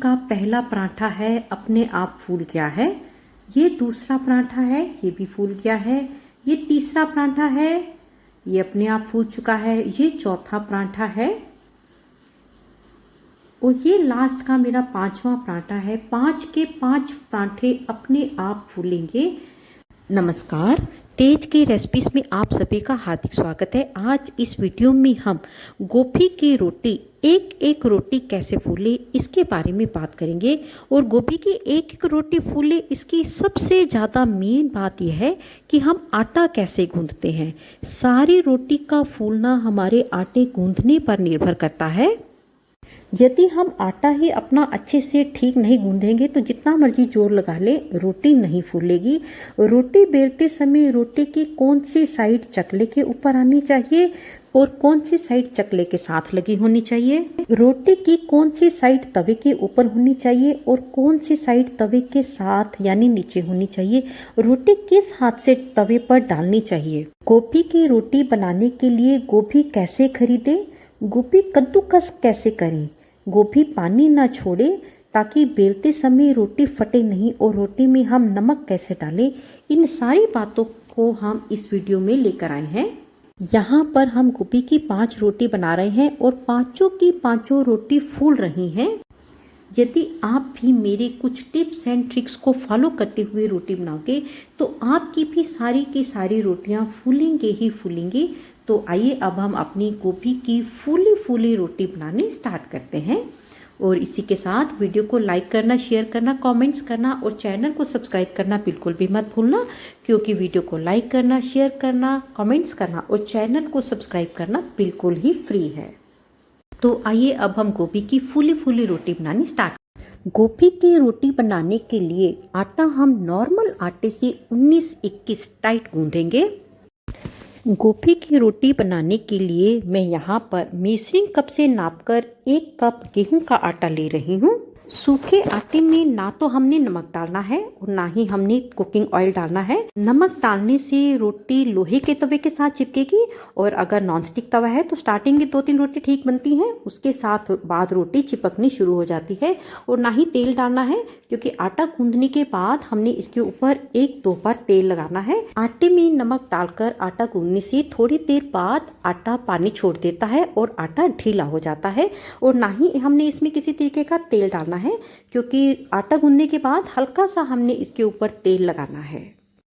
का पहला पराठा है, अपने आप फूल गया है। ये दूसरा पराठा है, ये भी फूल गया है। ये तीसरा पराठा है, ये अपने आप फूल चुका है। ये चौथा पराठा है और ये लास्ट का मेरा पांचवा पराठा है। 5 के 5 पराठे अपने आप फूलेंगे। नमस्कार, तेज की रेसिपीज में आप सभी का हार्दिक स्वागत है। आज इस वीडियो में हम गोभी की रोटी एक एक रोटी कैसे फूले इसके बारे में बात करेंगे। और गोभी की एक एक रोटी फूले इसकी सबसे ज़्यादा मेन बात यह है कि हम आटा कैसे गूंथते हैं। सारी रोटी का फूलना हमारे आटे गूंथने पर निर्भर करता है। यदि हम आटा ही अपना अच्छे से ठीक नहीं गूंदेंगे तो जितना मर्जी जोर लगा ले रोटी नहीं फूलेगी। रोटी बेलते समय रोटी की कौन सी साइड चकले के ऊपर आनी चाहिए और कौन सी साइड चकले के साथ लगी होनी चाहिए। रोटी की कौन सी साइड तवे के ऊपर होनी चाहिए और कौन सी साइड तवे के साथ यानी नीचे होनी चाहिए। रोटी किस हाथ से तवे पर डालनी चाहिए। गोभी की रोटी बनाने के लिए गोभी कैसे खरीदें, गोभी कद्दूकस कैसे करें, गोभी पानी ना छोड़े ताकि बेलते समय रोटी फटे नहीं, और रोटी में हम नमक कैसे डालें, इन सारी बातों को हम इस वीडियो में लेकर आए हैं। यहाँ पर हम गोभी की 5 रोटी बना रहे हैं और पांचों की पांचों रोटी फूल रही हैं। यदि आप भी मेरे कुछ टिप्स एंड ट्रिक्स को फॉलो करते हुए रोटी बनाओगे तो आपकी भी सारी की सारी रोटियां फूलेंगे ही फूलेंगी। तो आइए अब हम अपनी गोभी की फूली फूली रोटी बनाने स्टार्ट करते हैं। और इसी के साथ वीडियो को लाइक करना, शेयर करना, कमेंट्स करना और चैनल को सब्सक्राइब करना बिल्कुल भी मत भूलना, क्योंकि वीडियो को लाइक करना, शेयर करना, कमेंट्स करना और चैनल को सब्सक्राइब करना बिल्कुल ही फ्री है। तो आइए अब हम गोभी की फूली फूली रोटी बनानी स्टार्ट। गोभी की रोटी बनाने के लिए आटा हम नॉर्मल आटे से 19-21 टाइट गूंदेंगे। गोभी की रोटी बनाने के लिए मैं यहाँ पर मेजरिंग कप से नापकर 1 कप गेहूं का आटा ले रही हूँ। सूखे आटे में ना तो हमने नमक डालना है और ना ही हमने कुकिंग ऑयल डालना है। नमक डालने से रोटी लोहे के तवे के साथ चिपकेगी, और अगर नॉनस्टिक तवा है तो स्टार्टिंग की 2-3 रोटी ठीक बनती हैं, उसके साथ बाद रोटी चिपकनी शुरू हो जाती है। और ना ही तेल डालना है, क्योंकि आटा गूंदने के बाद हमने इसके ऊपर 1-2 बार तेल लगाना है। आटे में नमक डालकर आटा गूंदने से थोड़ी देर बाद आटा पानी छोड़ देता है और आटा ढीला हो जाता है। और ना ही हमने इसमें किसी तरीके का तेल डालना है, क्योंकि आटा गूंदने के बाद हल्का सा हमने इसके ऊपर तेल लगाना है।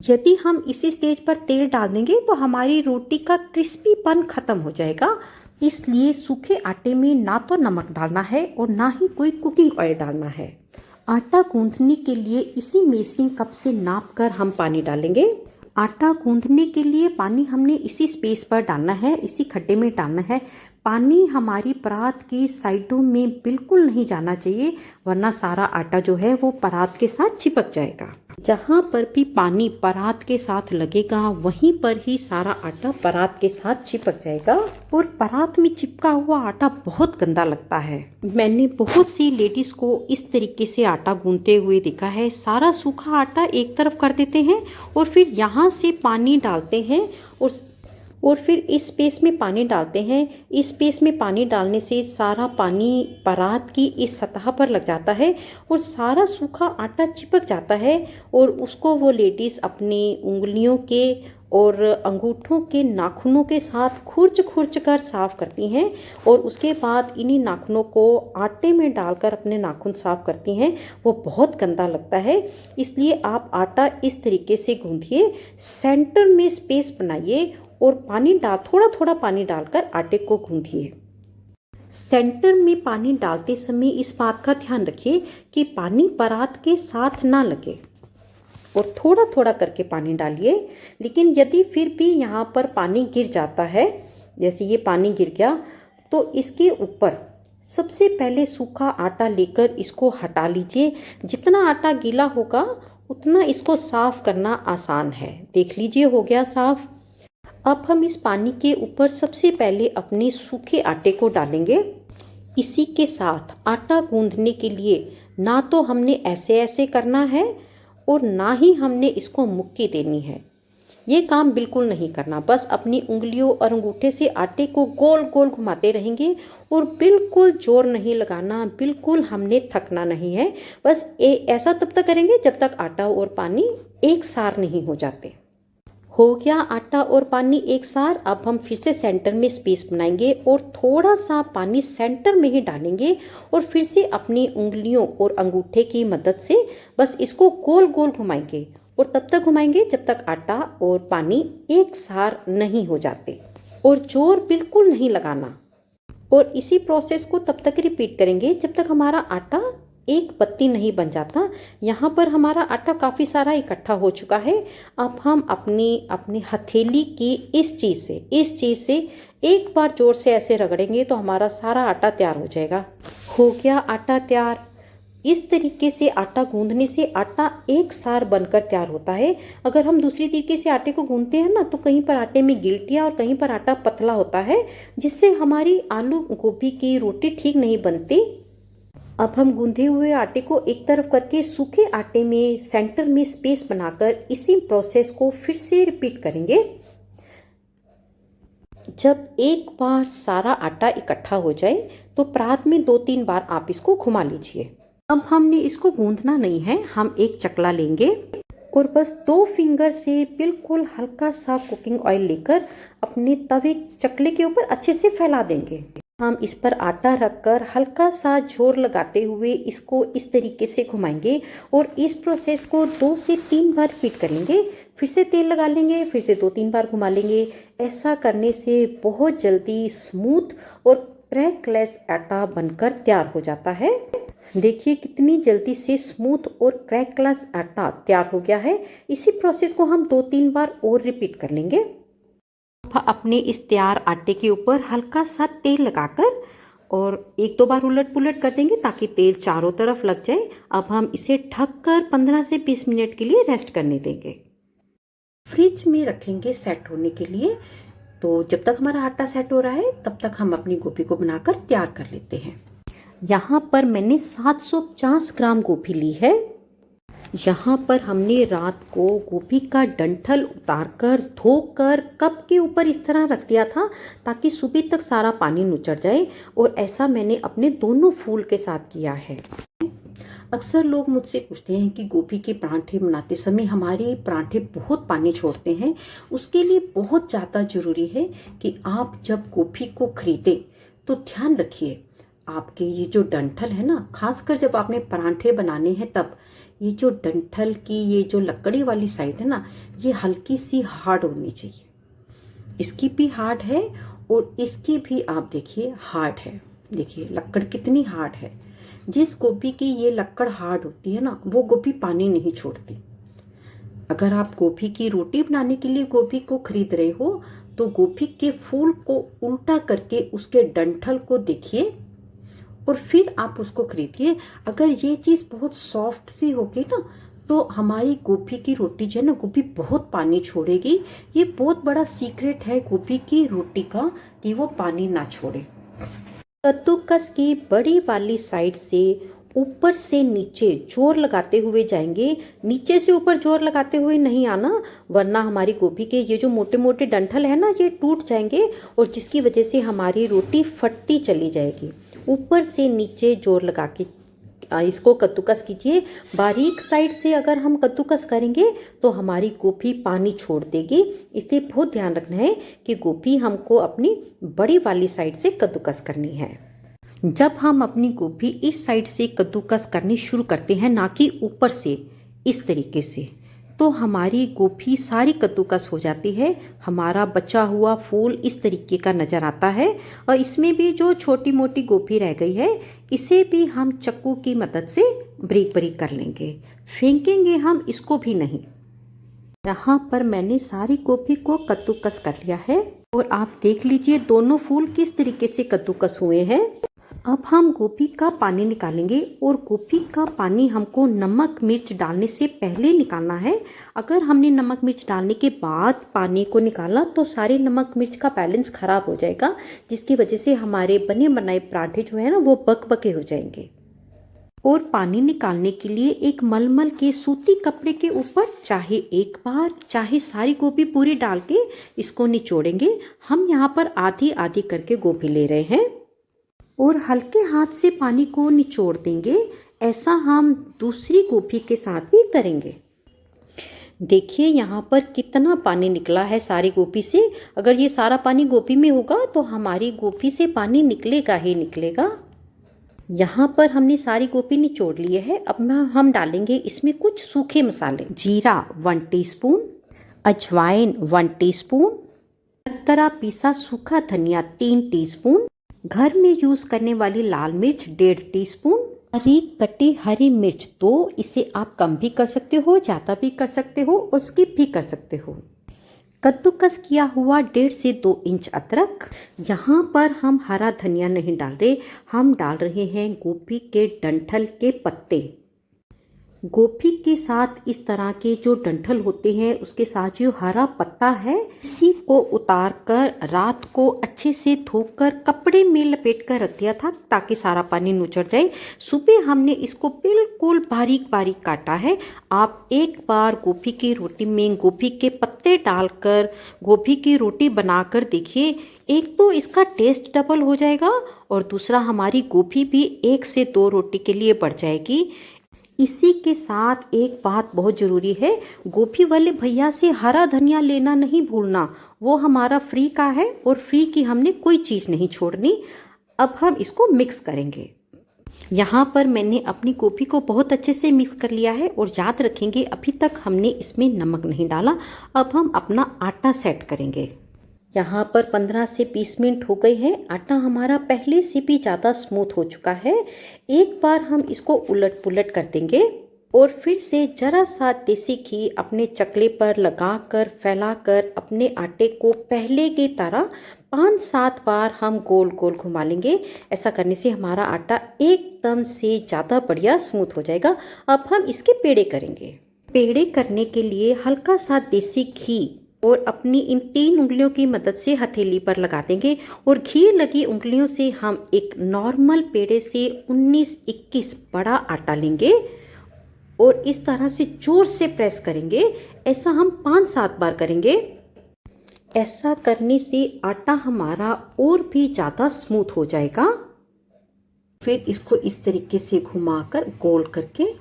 यदि हम इसी स्टेज पर तेल डाल देंगे तो हमारी रोटी का क्रिस्पीपन खत्म हो जाएगा। इसलिए सूखे आटे में ना तो नमक डालना है और ना ही कोई कुकिंग ऑयल डालना है। आटा गूंदने के लिए इसी मेजरिंग कप से नाप कर हम पानी डालेंगे। आटा गूंदने के लिए पानी हमने इसी स्पेस पर डालना है, इसी खड्डे में डालना है। पानी हमारी परात की साइडों में बिल्कुल नहीं जाना चाहिए, वरना सारा आटा जो है वो परात के साथ चिपक जाएगा। जहाँ पर भी पानी परात के साथ लगेगा वहीं पर ही सारा आटा परात के साथ चिपक जाएगा, और परात में चिपका हुआ आटा बहुत गंदा लगता है। मैंने बहुत सी लेडीज को इस तरीके से आटा गूंथते हुए देखा है। सारा सूखा आटा एक तरफ कर देते हैं और फिर यहाँ से पानी डालते हैं और फिर इस स्पेस में पानी डालते हैं। इस स्पेस में पानी डालने से सारा पानी परात की इस सतह पर लग जाता है और सारा सूखा आटा चिपक जाता है, और उसको वो लेडीज़ अपनी उंगलियों के और अंगूठों के नाखूनों के साथ खुरच कर साफ़ करती हैं, और उसके बाद इन्हीं नाखूनों को आटे में डालकर अपने नाखून साफ़ करती हैं। वो बहुत गंदा लगता है। इसलिए आप आटा इस तरीके से गूंथिए, सेंटर में स्पेस बनाइए और थोड़ा थोड़ा पानी डालकर आटे को गूंथिए। सेंटर में पानी डालते समय इस बात का ध्यान रखिए कि पानी परात के साथ ना लगे, और थोड़ा थोड़ा करके पानी डालिए। लेकिन यदि फिर भी यहाँ पर पानी गिर जाता है, जैसे ये पानी गिर गया, तो इसके ऊपर सबसे पहले सूखा आटा लेकर इसको हटा लीजिए। जितना आटा गीला होगा उतना इसको साफ करना आसान है। देख लीजिए हो गया साफ। अब हम इस पानी के ऊपर सबसे पहले अपने सूखे आटे को डालेंगे। इसी के साथ आटा गूंदने के लिए ना तो हमने ऐसे ऐसे करना है और ना ही हमने इसको मुक्की देनी है। ये काम बिल्कुल नहीं करना, बस अपनी उंगलियों और अंगूठे से आटे को गोल गोल घुमाते रहेंगे और बिल्कुल जोर नहीं लगाना, बिल्कुल हमने थकना नहीं है। बस ऐसा तब तक करेंगे जब तक आटा और पानी एक सार नहीं हो जाते। हो गया आटा और पानी एक सार। अब हम फिर से सेंटर में स्पेस बनाएंगे और थोड़ा सा पानी सेंटर में ही डालेंगे और फिर से अपनी उंगलियों और अंगूठे की मदद से बस इसको गोल गोल घुमाएंगे और तब तक घुमाएंगे जब तक आटा और पानी एक सार नहीं हो जाते, और जोर बिल्कुल नहीं लगाना। और इसी प्रोसेस को तब तक रिपीट करेंगे जब तक हमारा आटा एक बत्ती नहीं बन जाता। यहाँ पर हमारा आटा काफ़ी सारा इकट्ठा हो चुका है। अब हम अपनी हथेली की इस चीज़ से एक बार जोर से ऐसे रगड़ेंगे तो हमारा सारा आटा तैयार हो जाएगा। हो गया आटा तैयार। इस तरीके से आटा गूंदने से आटा एक सार बनकर तैयार होता है। अगर हम दूसरी तरीके से आटे को गूंदते हैं ना, तो कहीं पर आटे में गिल्टियाँ और कहीं पर आटा पतला होता है, जिससे हमारी आलू गोभी की रोटी ठीक नहीं बनती। अब हम गूंधे हुए आटे को एक तरफ करके सूखे आटे में सेंटर में स्पेस बनाकर इसी प्रोसेस को फिर से रिपीट करेंगे। जब एक बार सारा आटा इकट्ठा हो जाए तो परात में 2-3 बार आप इसको घुमा लीजिए। अब हमने इसको गूंदना नहीं है, हम एक चकला लेंगे और बस 2 फिंगर से बिल्कुल हल्का सा कुकिंग ऑयल लेकर अपने तवे चकले के ऊपर अच्छे से फैला देंगे। हम इस पर आटा रखकर हल्का सा जोर लगाते हुए इसको इस तरीके से घुमाएंगे और इस प्रोसेस को 2 से 3 बार रिपीट करेंगे। फिर से तेल लगा लेंगे, फिर से 2-3 बार घुमा लेंगे। ऐसा करने से बहुत जल्दी स्मूथ और क्रैकलेस आटा बनकर तैयार हो जाता है। देखिए कितनी जल्दी से स्मूथ और क्रैकलेस आटा तैयार हो गया है। इसी प्रोसेस को हम 2-3 बार और रिपीट कर लेंगे। अपने इस तैयार आटे के ऊपर हल्का सा तेल लगाकर और 1-2 बार उलट पुलट कर देंगे ताकि तेल चारों तरफ लग जाए। अब हम इसे ढककर 15 से 20 मिनट के लिए रेस्ट करने देंगे। फ्रिज में रखेंगे सेट होने के लिए। तो जब तक हमारा आटा सेट हो रहा है तब तक हम अपनी गोभी को बनाकर तैयार कर लेते हैं। यहाँ पर मैंने 750 ग्राम गोभी ली है। यहाँ पर हमने रात को गोभी का डंठल उतारकर धोकर कप के ऊपर इस तरह रख दिया था ताकि सुबह तक सारा पानी नुचड़ जाए, और ऐसा मैंने अपने दोनों फूल के साथ किया है। अक्सर लोग मुझसे पूछते हैं कि गोभी के पराठे बनाते समय हमारे पराठे बहुत पानी छोड़ते हैं। उसके लिए बहुत ज़्यादा ज़रूरी है कि आप जब गोभी को खरीदें तो ध्यान रखिए आपके ये जो डंठल है ना, खासकर जब आपने पराठे बनाने हैं तब ये जो डंठल की ये जो लकड़ी वाली साइड है ना, ये हल्की सी हार्ड होनी चाहिए। इसकी भी हार्ड है और इसकी भी आप देखिए हार्ड है। देखिए लकड़ कितनी हार्ड है। जिस गोभी की ये लकड़ हार्ड होती है ना, वो गोभी पानी नहीं छोड़ती। अगर आप गोभी की रोटी बनाने के लिए गोभी को खरीद रहे हो तो गोभी के फूल को उल्टा करके उसके डंठल को देखिए और फिर आप उसको खरीदिए। अगर ये चीज़ बहुत सॉफ्ट सी होगी ना तो हमारी गोभी की रोटी जो है ना, गोभी बहुत पानी छोड़ेगी। ये बहुत बड़ा सीक्रेट है गोभी की रोटी का कि वो पानी ना छोड़े। कद्दूकस की बड़ी वाली साइड से ऊपर से नीचे जोर लगाते हुए जाएंगे। नीचे से ऊपर जोर लगाते हुए नहीं आना, वरना हमारी गोभी के ये जो मोटे मोटे डंठल है ना, ये टूट जाएंगे और जिसकी वजह से हमारी रोटी फटती चली जाएगी। ऊपर से नीचे जोर लगा के इसको कद्दूकस कीजिए। बारीक साइड से अगर हम कद्दूकस करेंगे तो हमारी गोभी पानी छोड़ देगी। इसलिए बहुत ध्यान रखना है कि गोभी हमको अपनी बड़ी वाली साइड से कद्दूकस करनी है। जब हम अपनी गोभी इस साइड से कद्दूकस करनी शुरू करते हैं, ना कि ऊपर से इस तरीके से, तो हमारी गोभी सारी कद्दूकस हो जाती है। हमारा बचा हुआ फूल इस तरीके का नज़र आता है और इसमें भी जो छोटी मोटी गोभी रह गई है इसे भी हम चक्कू की मदद से बारीक बारीक कर लेंगे। फेंकेंगे हम इसको भी नहीं। यहाँ पर मैंने सारी गोभी को कद्दूकस कर लिया है और आप देख लीजिए दोनों फूल किस तरीके से कद्दूकस हुए हैं। अब हम गोभी का पानी निकालेंगे और गोभी का पानी हमको नमक मिर्च डालने से पहले निकालना है। अगर हमने नमक मिर्च डालने के बाद पानी को निकाला तो सारे नमक मिर्च का बैलेंस खराब हो जाएगा, जिसकी वजह से हमारे बने बनाए पराठे जो है ना वो बकबके हो जाएंगे। और पानी निकालने के लिए एक मलमल के सूती कपड़े के ऊपर चाहे एक बार चाहे सारी गोभी पूरी डाल के इसको निचोड़ेंगे। हम यहाँ पर आधी आधी करके गोभी ले रहे हैं और हल्के हाथ से पानी को निचोड़ देंगे। ऐसा हम दूसरी गोभी के साथ भी करेंगे। देखिए यहाँ पर कितना पानी निकला है सारी गोभी से। अगर ये सारा पानी गोभी में होगा तो हमारी गोभी से पानी निकलेगा ही निकलेगा। यहाँ पर हमने सारी गोभी निचोड़ लिए है। अब हम डालेंगे इसमें कुछ सूखे मसाले। जीरा 1 टीस्पून, अजवाइन 1 टीस्पून, तरह पीसा सूखा धनिया 3 टीस्पून, घर में यूज करने वाली लाल मिर्च 1.5 टीस्पून, बारीक कटी हरी मिर्च 2। इसे आप कम भी कर सकते हो, ज़्यादा भी कर सकते हो और स्किप भी कर सकते हो। कद्दूकस किया हुआ 1.5 से 2 इंच अदरक। यहाँ पर हम हरा धनिया नहीं डाल रहे, हम डाल रहे हैं गोभी के डंठल के पत्ते। गोभी के साथ इस तरह के जो डंठल होते हैं उसके साथ जो हरा पत्ता है, इसी को उतार कर रात को अच्छे से धोकर कपड़े में लपेट कर रख दिया था ताकि सारा पानी नुचड़ जाए। सुबह हमने इसको बिल्कुल बारीक बारीक काटा है। आप एक बार गोभी की रोटी में गोभी के पत्ते डालकर गोभी की रोटी बनाकर देखिए। एक तो इसका टेस्ट डबल हो जाएगा और दूसरा हमारी गोभी भी 1 से 2 रोटी के लिए बढ़ जाएगी। इसी के साथ एक बात बहुत ज़रूरी है, गोभी वाले भैया से हरा धनिया लेना नहीं भूलना। वो हमारा फ्री का है और फ्री की हमने कोई चीज़ नहीं छोड़नी। अब हम इसको मिक्स करेंगे। यहाँ पर मैंने अपनी गोभी को बहुत अच्छे से मिक्स कर लिया है और याद रखेंगे अभी तक हमने इसमें नमक नहीं डाला। अब हम अपना आटा सेट करेंगे। यहाँ पर 15 से 20 मिनट हो गए हैं। आटा हमारा पहले से भी ज़्यादा स्मूथ हो चुका है। एक बार हम इसको उलट पुलट कर देंगे और फिर से जरा सा देसी घी अपने चकले पर लगाकर फैलाकर अपने आटे को पहले की तरह 5-7 बार हम गोल गोल घुमा लेंगे। ऐसा करने से हमारा आटा एकदम से ज़्यादा बढ़िया स्मूथ हो जाएगा। अब हम इसके पेड़े करेंगे। पेड़े करने के लिए हल्का सा देसी घी और अपनी इन 3 उंगलियों की मदद से हथेली पर लगा देंगे और घी लगी उंगलियों से हम एक नॉर्मल पेड़े से 19-21 बड़ा आटा लेंगे और इस तरह से जोर से प्रेस करेंगे। ऐसा हम 5-7 बार करेंगे। ऐसा करने से आटा हमारा और भी ज़्यादा स्मूथ हो जाएगा। फिर इसको इस तरीके से घुमाकर गोल करके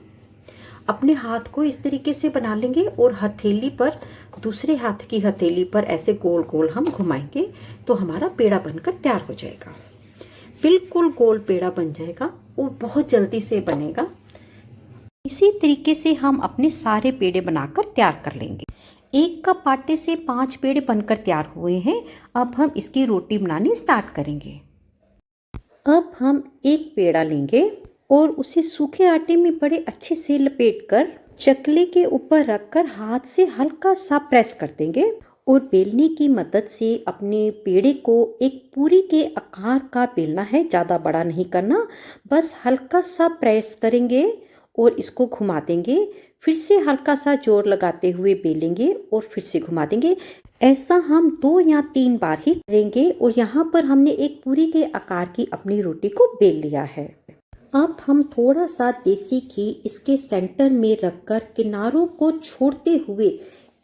अपने हाथ को इस तरीके से बना लेंगे और हथेली पर, दूसरे हाथ की हथेली पर ऐसे गोल गोल हम घुमाएंगे तो हमारा पेड़ा बनकर तैयार हो जाएगा। बिल्कुल गोल पेड़ा बन जाएगा और बहुत जल्दी से बनेगा। इसी तरीके से हम अपने सारे पेड़े बनाकर तैयार कर लेंगे। 1 कप आटे से 5 पेड़े बनकर तैयार हुए हैं। अब हम इसकी रोटी बनानी स्टार्ट करेंगे। अब हम एक पेड़ा लेंगे और उसे सूखे आटे में बड़े अच्छे से लपेटकर चकले के ऊपर रखकर हाथ से हल्का सा प्रेस कर देंगे और बेलने की मदद से अपने पेड़े को एक पूरी के आकार का बेलना है। ज़्यादा बड़ा नहीं करना, बस हल्का सा प्रेस करेंगे और इसको घुमा देंगे। फिर से हल्का सा जोर लगाते हुए बेलेंगे और फिर से घुमा देंगे। ऐसा हम 2 या 3 बार ही करेंगे और यहाँ पर हमने एक पूरी के आकार की अपनी रोटी को बेल लिया है। अब हम थोड़ा सा देसी घी इसके सेंटर में रखकर किनारों को छोड़ते हुए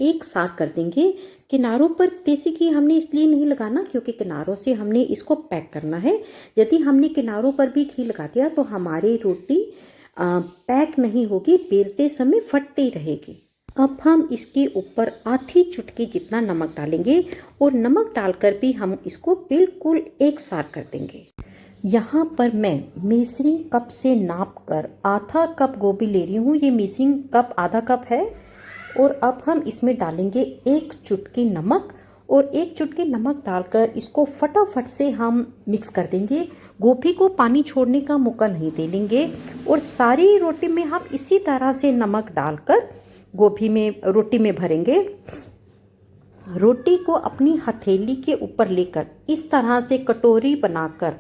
एक साथ कर देंगे। किनारों पर देसी घी हमने इसलिए नहीं लगाना क्योंकि किनारों से हमने इसको पैक करना है। यदि हमने किनारों पर भी घी लगा दिया तो हमारी रोटी पैक नहीं होगी, बेलते समय फटती ही रहेगी। अब हम इसके ऊपर आधी चुटकी जितना नमक डालेंगे और नमक डालकर भी हम इसको बिल्कुल एक साथ कर देंगे। यहाँ पर मैं मेजरिंग कप से नाप कर आधा कप गोभी ले रही हूँ। ये मेजरिंग कप आधा कप है और अब हम इसमें डालेंगे 1 चुटकी नमक और 1 चुटकी नमक डालकर इसको फटाफट से हम मिक्स कर देंगे। गोभी को पानी छोड़ने का मौका नहीं दे देंगे और सारी रोटी में हम इसी तरह से नमक डालकर गोभी में रोटी में भरेंगे। रोटी को अपनी हथेली के ऊपर लेकर इस तरह से कटोरी बनाकर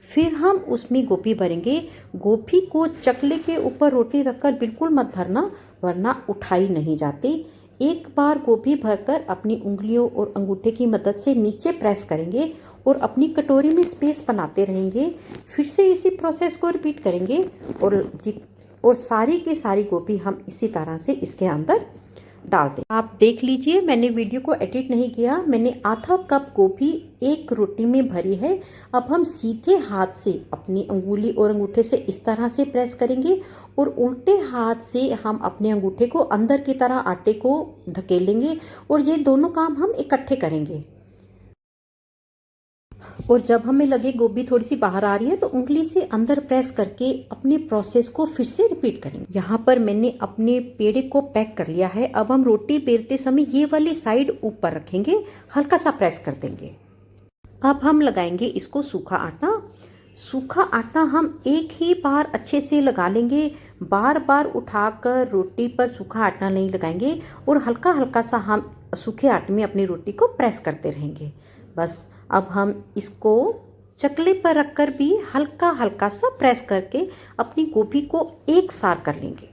फिर हम उसमें गोभी भरेंगे। गोभी को चकले के ऊपर रोटी रखकर बिल्कुल मत भरना वरना उठाई नहीं जाती। एक बार गोभी भरकर अपनी उंगलियों और अंगूठे की मदद से नीचे प्रेस करेंगे और अपनी कटोरी में स्पेस बनाते रहेंगे। फिर से इसी प्रोसेस को रिपीट करेंगे और सारी की सारी गोभी हम इसी तरह से इसके अंदर डाल दें। आप देख लीजिए, मैंने वीडियो को एडिट नहीं किया। मैंने आधा कप गोभी एक रोटी में भरी है। अब हम सीधे हाथ से अपनी अंगुली और अंगूठे से इस तरह से प्रेस करेंगे और उल्टे हाथ से हम अपने अंगूठे को अंदर की तरह आटे को धकेलेंगे और ये दोनों काम हम इकट्ठे करेंगे। और जब हमें लगे गोभी थोड़ी सी बाहर आ रही है तो उंगली से अंदर प्रेस करके अपने प्रोसेस को फिर से रिपीट करेंगे। यहाँ पर मैंने अपने पेड़े को पैक कर लिया है। अब हम रोटी बेलते समय ये वाली साइड ऊपर रखेंगे, हल्का सा प्रेस कर देंगे। अब हम लगाएंगे इसको सूखा आटा। सूखा आटा हम एक ही बार अच्छे से लगा लेंगे, बार बार उठाकर रोटी पर सूखा आटा नहीं लगाएंगे और हल्का हल्का सा हम सूखे आटे में अपनी रोटी को प्रेस करते रहेंगे। बस अब हम इसको चकले पर रखकर भी हल्का हल्का सा प्रेस करके अपनी गोभी को एक सार कर लेंगे।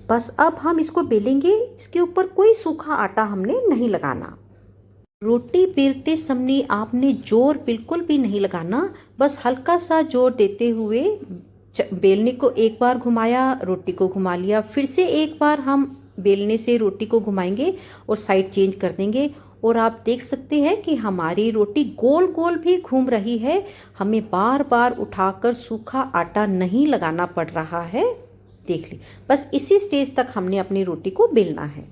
बस अब हम इसको बेलेंगे, इसके ऊपर कोई सूखा आटा हमने नहीं लगाना। रोटी बेलते समय आपने जोर बिल्कुल भी नहीं लगाना, बस हल्का सा जोर देते हुए बेलने को एक बार घुमाया, रोटी को घुमा लिया, फिर से एक बार हम बेलने से रोटी को घुमाएंगे और साइड चेंज कर देंगे। और आप देख सकते हैं कि हमारी रोटी गोल गोल भी घूम रही है। हमें बार बार उठाकर सूखा आटा नहीं लगाना पड़ रहा है। देख ली, बस इसी स्टेज तक हमने अपनी रोटी को बेलना है।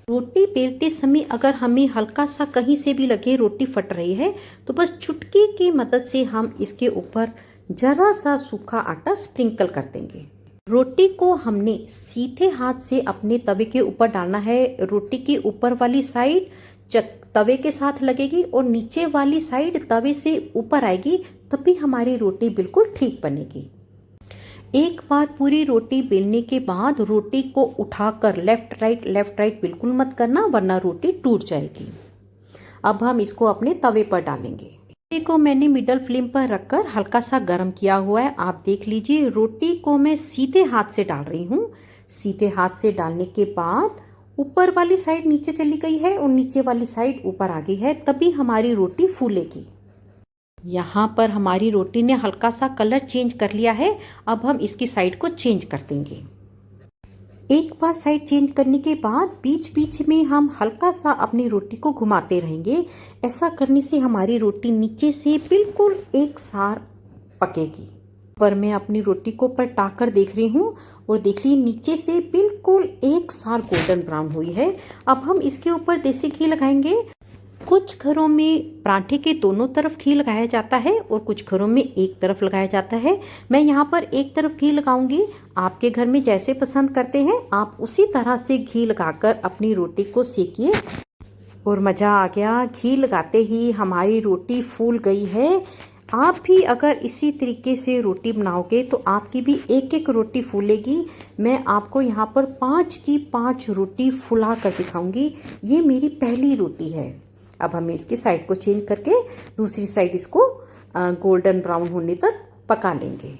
रोटी बेलते समय अगर हमें हल्का सा कहीं से भी लगे रोटी फट रही है तो बस चुटकी की मदद से हम इसके ऊपर जरा सा सूखा आटा स्प्रिंकल कर देंगे। रोटी को हमने सीधे हाथ से अपने तवे के ऊपर डालना है। रोटी की ऊपर वाली साइड तवे के साथ लगेगी और नीचे वाली साइड तवे से ऊपर आएगी, तभी हमारी रोटी बिल्कुल ठीक बनेगी। एक बार पूरी रोटी बेलने के बाद रोटी को उठाकर लेफ्ट राइट बिल्कुल मत करना, वरना रोटी टूट जाएगी। अब हम इसको अपने तवे पर डालेंगे। रोटी को मैंने मिडल फ्लेम पर रखकर हल्का सा गर्म किया हुआ है। आप देख लीजिए, रोटी को मैं सीधे हाथ से डाल रही हूँ। सीधे हाथ से डालने के बाद ऊपर वाली साइड नीचे चली गई है और नीचे वाली साइड ऊपर आ गई है, तभी हमारी रोटी फूलेगी। यहाँ पर हमारी रोटी ने हल्का सा कलर चेंज कर लिया है। अब हम इसकी साइड को चेंज कर देंगे। एक बार साइड चेंज करने के बाद बीच बीच में हम हल्का सा अपनी रोटी को घुमाते रहेंगे। ऐसा करने से हमारी रोटी नीचे से बिल्कुल एक सार पकेगी। पर मैं अपनी रोटी को पलटाकर देख रही हूँ और देखिए नीचे से बिल्कुल एक सार गोल्डन ब्राउन हुई है। अब हम इसके ऊपर देसी घी लगाएंगे। कुछ घरों में पराठे के दोनों तरफ घी लगाया जाता है और कुछ घरों में एक तरफ लगाया जाता है। मैं यहाँ पर एक तरफ घी लगाऊंगी। आपके घर में जैसे पसंद करते हैं आप उसी तरह से घी लगाकर अपनी रोटी को सेकिए। और मज़ा आ गया, घी लगाते ही हमारी रोटी फूल गई है। आप भी अगर इसी तरीके से रोटी बनाओगे तो आपकी भी एक एक रोटी फूलेगी। मैं आपको यहाँ पर 5 की 5 रोटी फुला कर दिखाऊंगी। ये मेरी पहली रोटी है। अब हमें इसकी साइड को चेंज करके दूसरी साइड इसको गोल्डन ब्राउन होने तक पका लेंगे।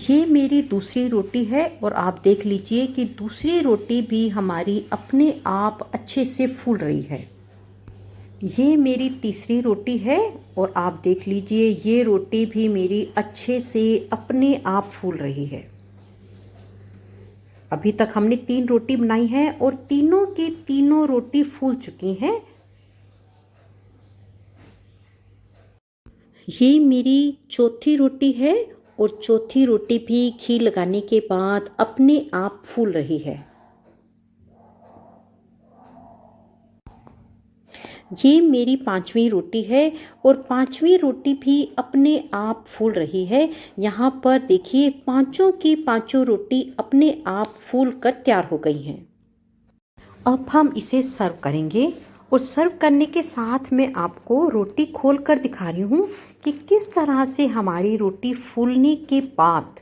ये मेरी दूसरी रोटी है और आप देख लीजिए कि दूसरी रोटी भी हमारी अपने आप अच्छे से फूल रही है। ये मेरी तीसरी रोटी है और आप देख लीजिए ये रोटी भी मेरी अच्छे से अपने आप फूल रही है। अभी तक हमने 3 रोटी बनाई है और तीनों की तीनों रोटी फूल चुकी हैं। ये मेरी चौथी रोटी है और चौथी रोटी भी घी लगाने के बाद अपने आप फूल रही है। ये मेरी 5वीं रोटी है और 5वीं रोटी भी अपने आप फूल रही है। यहाँ पर देखिए पांचों की पांचों रोटी अपने आप फूल कर तैयार हो गई हैं। अब हम इसे सर्व करेंगे और सर्व करने के साथ मैं आपको रोटी खोल कर दिखा रही हूँ कि किस तरह से हमारी रोटी फूलने के बाद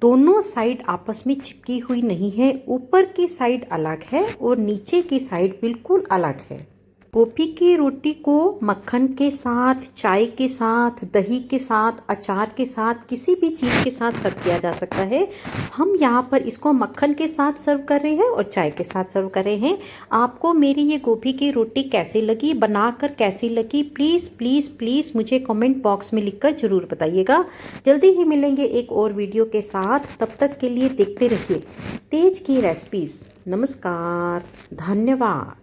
दोनों साइड आपस में चिपकी हुई नहीं है। ऊपर की साइड अलग है और नीचे की साइड बिल्कुल अलग है। गोभी की रोटी को मक्खन के साथ, चाय के साथ, दही के साथ, अचार के साथ, किसी भी चीज़ के साथ सर्व किया जा सकता है। हम यहाँ पर इसको मक्खन के साथ सर्व कर रहे हैं और चाय के साथ सर्व कर रहे हैं। आपको मेरी ये गोभी की रोटी कैसी लगी, बनाकर कैसी लगी, प्लीज़ प्लीज़ प्लीज़ मुझे कमेंट बॉक्स में लिखकर ज़रूर बताइएगा। जल्दी ही मिलेंगे एक और वीडियो के साथ, तब तक के लिए देखते रहिए तेज की रेसिपीज़। नमस्कार, धन्यवाद।